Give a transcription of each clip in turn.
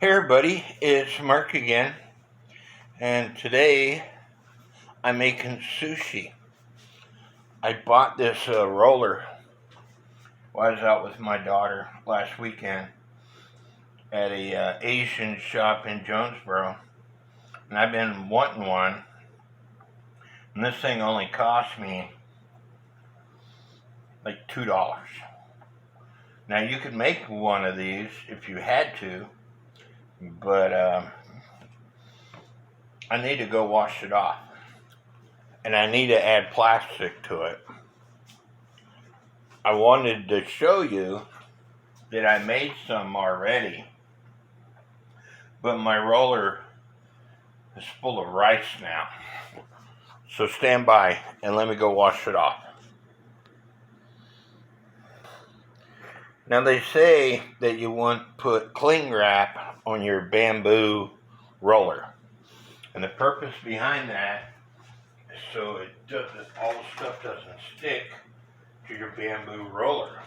Hey everybody, it's Mark again, and today I'm making sushi. I bought this roller while I was out with my daughter last weekend at a Asian shop in Jonesboro, and I've been wanting one, and this thing only cost me like $2. Now you could make one of these if you had to, but I need to go wash it off, and I need to add plastic to it. I wanted to show you that I made some already, but my roller is full of rice now. So stand by and let me go wash it off. Now they say that you want to put cling wrap on your bamboo roller. And the purpose behind that is so all the stuff doesn't stick to your bamboo roller.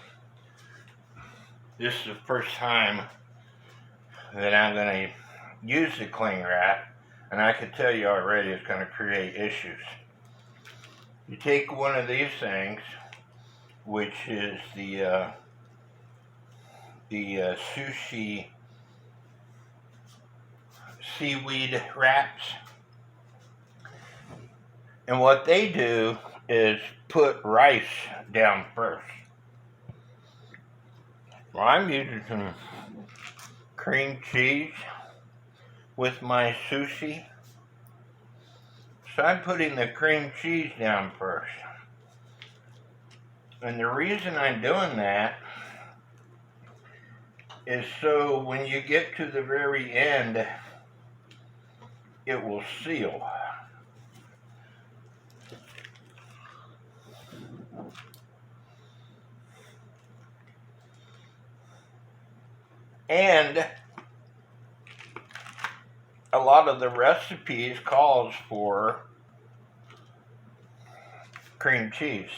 This is the first time that I'm going to use the cling wrap, and I can tell you already it's going to create issues. You take one of these things, which is the sushi seaweed wraps, and what they do is put rice down first. Well, I'm using some cream cheese with my sushi, so I'm putting the cream cheese down first. And the reason I'm doing that is so when you get to the very end, it will seal. And a lot of the recipes calls for cream cheese.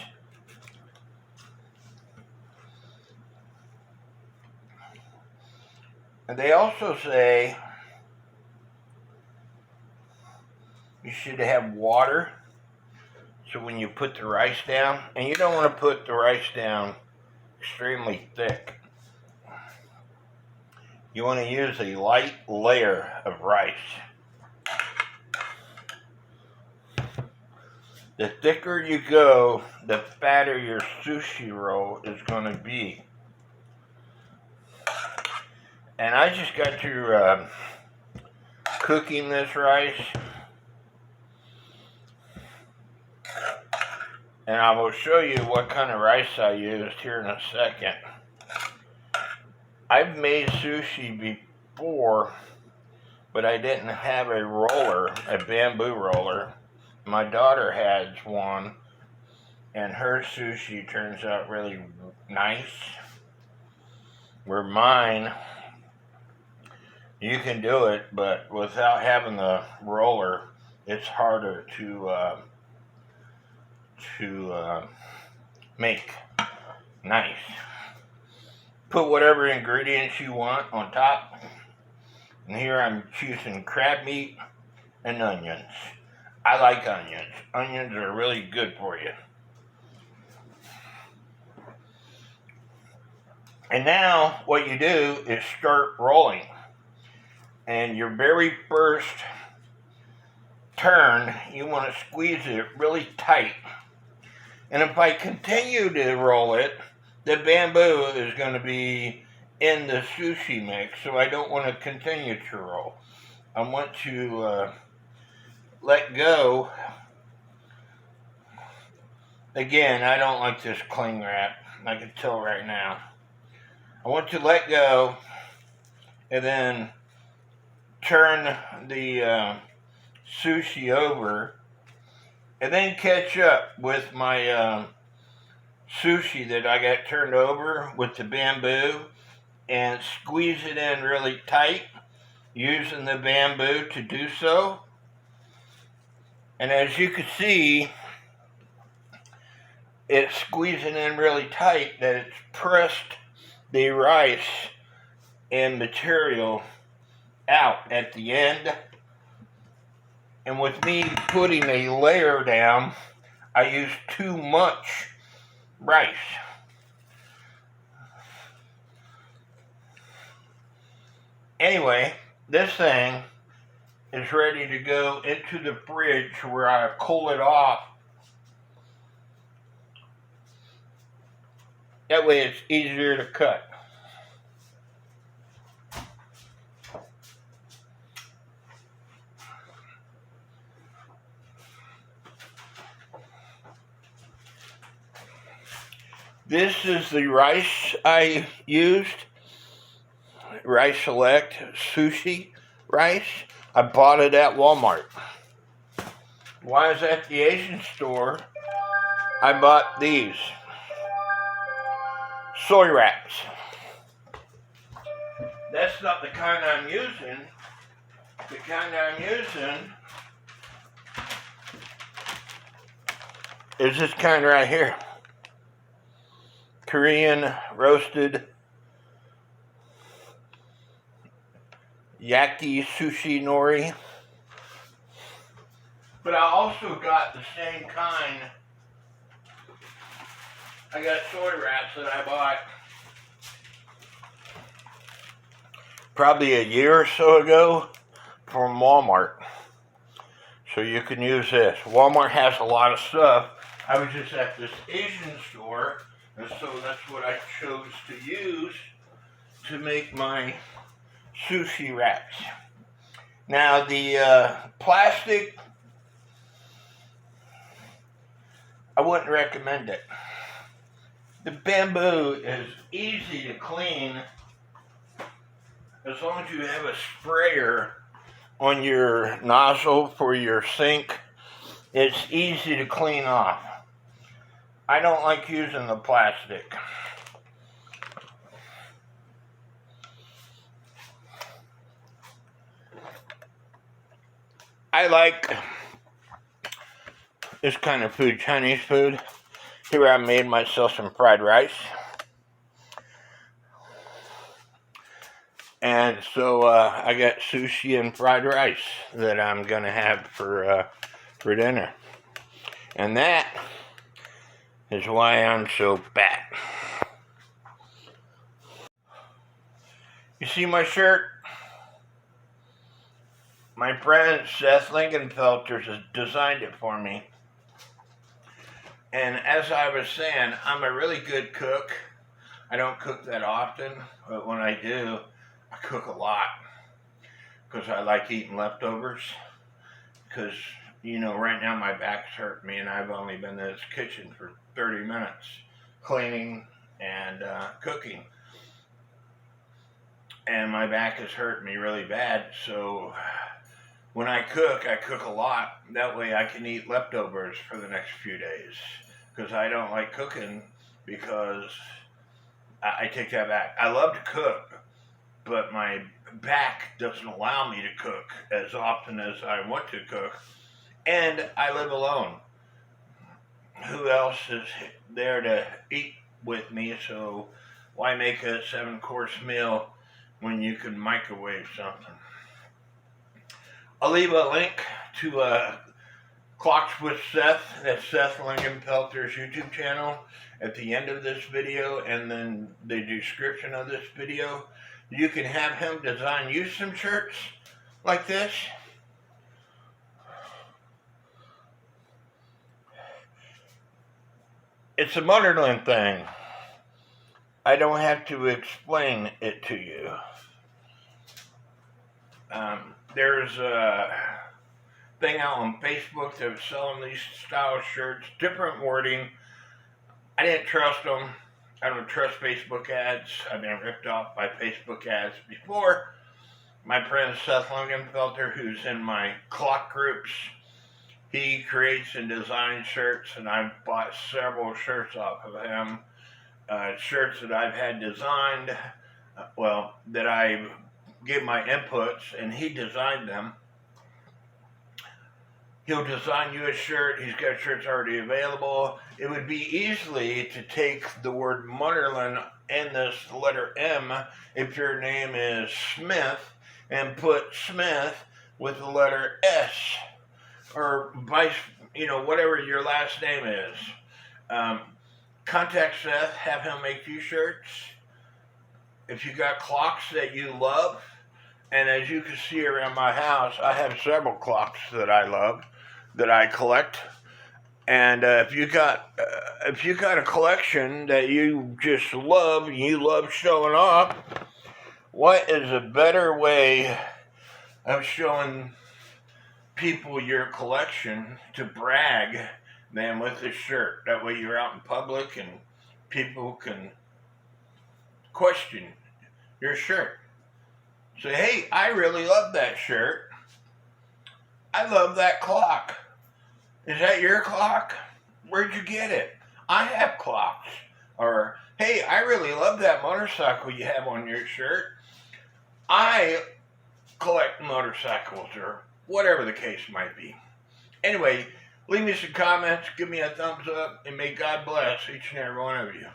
And they also say you should have water, so when you put the rice down, and you don't want to put the rice down extremely thick. You want to use a light layer of rice. The thicker you go, the fatter your sushi roll is going to be. And I just got through cooking this rice, and I will show you what kind of rice I used here in a second. I've made sushi before, but I didn't have a roller, a bamboo roller. My daughter has one, and her sushi turns out really nice. Where mine, you can do it, but without having the roller, it's harder to make nice. Put whatever ingredients you want on top. And here I'm choosing crab meat and onions. I like onions. Onions are really good for you. And now what you do is start rolling. And your very first turn, you want to squeeze it really tight. And if I continue to roll it, the bamboo is going to be in the sushi mix, so I don't want to continue to roll. I want to let go. Again, I don't like this cling wrap. I can tell right now. I want to let go and then turn the sushi over and then catch up with my sushi that I got turned over with the bamboo and squeeze it in really tight using the bamboo to do so. And as you can see, it's squeezing in really tight that it's pressed the rice and material out at the end. And with me putting a layer down, I use too much rice. Anyway, this thing is ready to go into the fridge where I cool it off. That way it's easier to cut. This is the rice I used. Rice Select sushi rice. I bought it at Walmart. While I was at the Asian store, I bought these soy wraps. That's not the kind I'm using. The kind I'm using is this kind right here. Korean roasted yaki sushi nori. But I also got the same kind. I got soy wraps that I bought probably a year or so ago from Walmart. So you can use this. Walmart has a lot of stuff. I was just at this Asian store, and so that's what I chose to use to make my sushi wraps. Now the plastic, I wouldn't recommend it. The bamboo is easy to clean as long as you have a sprayer on your nozzle for your sink. It's easy to clean off. I don't like using the plastic. I like this kind of food, Chinese food. Here I made myself some fried rice. And so I got sushi and fried rice that I'm gonna have for dinner. And that is why I'm so fat. You see my shirt? My friend Seth Lingenfelter has designed it for me. And as I was saying, I'm a really good cook. I don't cook that often, but when I do, I cook a lot. Because I like eating leftovers. Because, you know, right now my back's hurting me and I've only been in this kitchen for 30 minutes cleaning and cooking. And my back is hurting me really bad, so when I cook a lot. That way I can eat leftovers for the next few days. Because I don't like cooking, because I take that back. I love to cook, but my back doesn't allow me to cook as often as I want to cook. And I live alone. Who else is there to eat with me? So why make a 7-course meal when you can microwave something? I'll leave a link to Clocks with Seth, that's Seth Lingenfelter's YouTube channel, at the end of this video, and then the description of this video. You can have him design you some shirts like this. It's a Motherland thing. I don't have to explain it to you. There's a thing out on Facebook that was selling these style shirts, different wording. I didn't trust them. I don't trust Facebook ads. I've been ripped off by Facebook ads before. My friend Seth Lingenfelter, who's in my clock groups, he creates and designs shirts, and I've bought several shirts off of him. Shirts that I've had designed, that I give my inputs, and he designed them. He'll design you a shirt. He's got shirts already available. It would be easily to take the word Motherland and this letter M if your name is Smith, and put Smith with the letter S, or vice, whatever your last name is. Um, Contact Seth, have him make you shirts. If you got clocks that you love, and as you can see around my house, I have several clocks that I love, that I collect. And if you got a collection that you just love, and you love showing off, what is a better way of showing people your collection to brag than with this shirt? That way you're out in public and people can question your shirt. Say, hey, I really love that shirt. I love that clock. Is that your clock? Where'd you get it? I have clocks. Or, hey, I really love that motorcycle you have on your shirt. I collect motorcycles, or whatever the case might be. Anyway, leave me some comments, give me a thumbs up, and may God bless each and every one of you.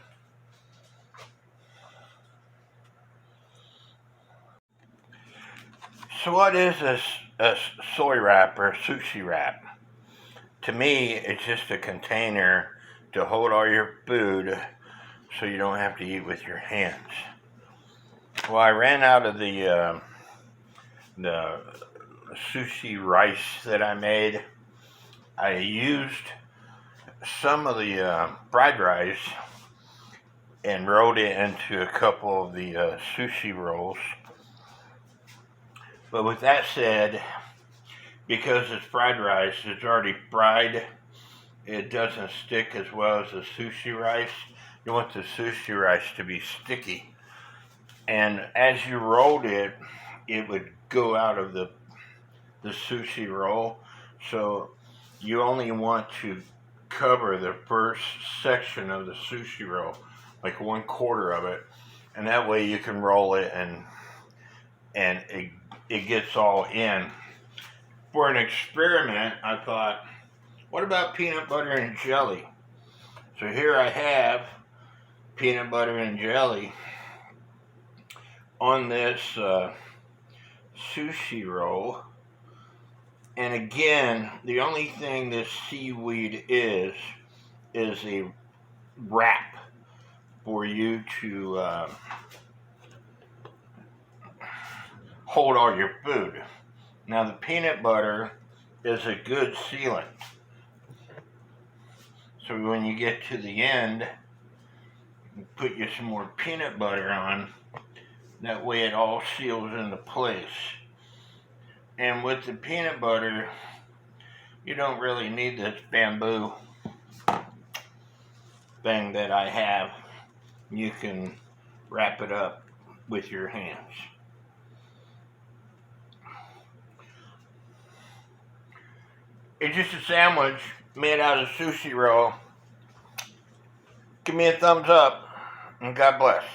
So what is a soy wrap or a sushi wrap? To me, it's just a container to hold all your food so you don't have to eat with your hands. Well, I ran out of the sushi rice that I made. I used some of the fried rice and rolled it into a couple of the sushi rolls. But with that said, because it's fried rice, it's already fried, it doesn't stick as well as the sushi rice. You want the sushi rice to be sticky. And as you rolled it, it would go out of the sushi roll. So you only want to cover the first section of the sushi roll, like 1/4 of it. And that way you can roll it and it gets all in. For an experiment, I thought, what about peanut butter and jelly? So here I have peanut butter and jelly on this sushi roll. And again, the only thing this seaweed is a wrap for you to hold all your food. Now the peanut butter is a good sealant. So when you get to the end, you put you some more peanut butter on. That way it all seals into place. And with the peanut butter, you don't really need this bamboo thing that I have. You can wrap it up with your hands. It's just a sandwich made out of sushi roll. Give me a thumbs up, and God bless.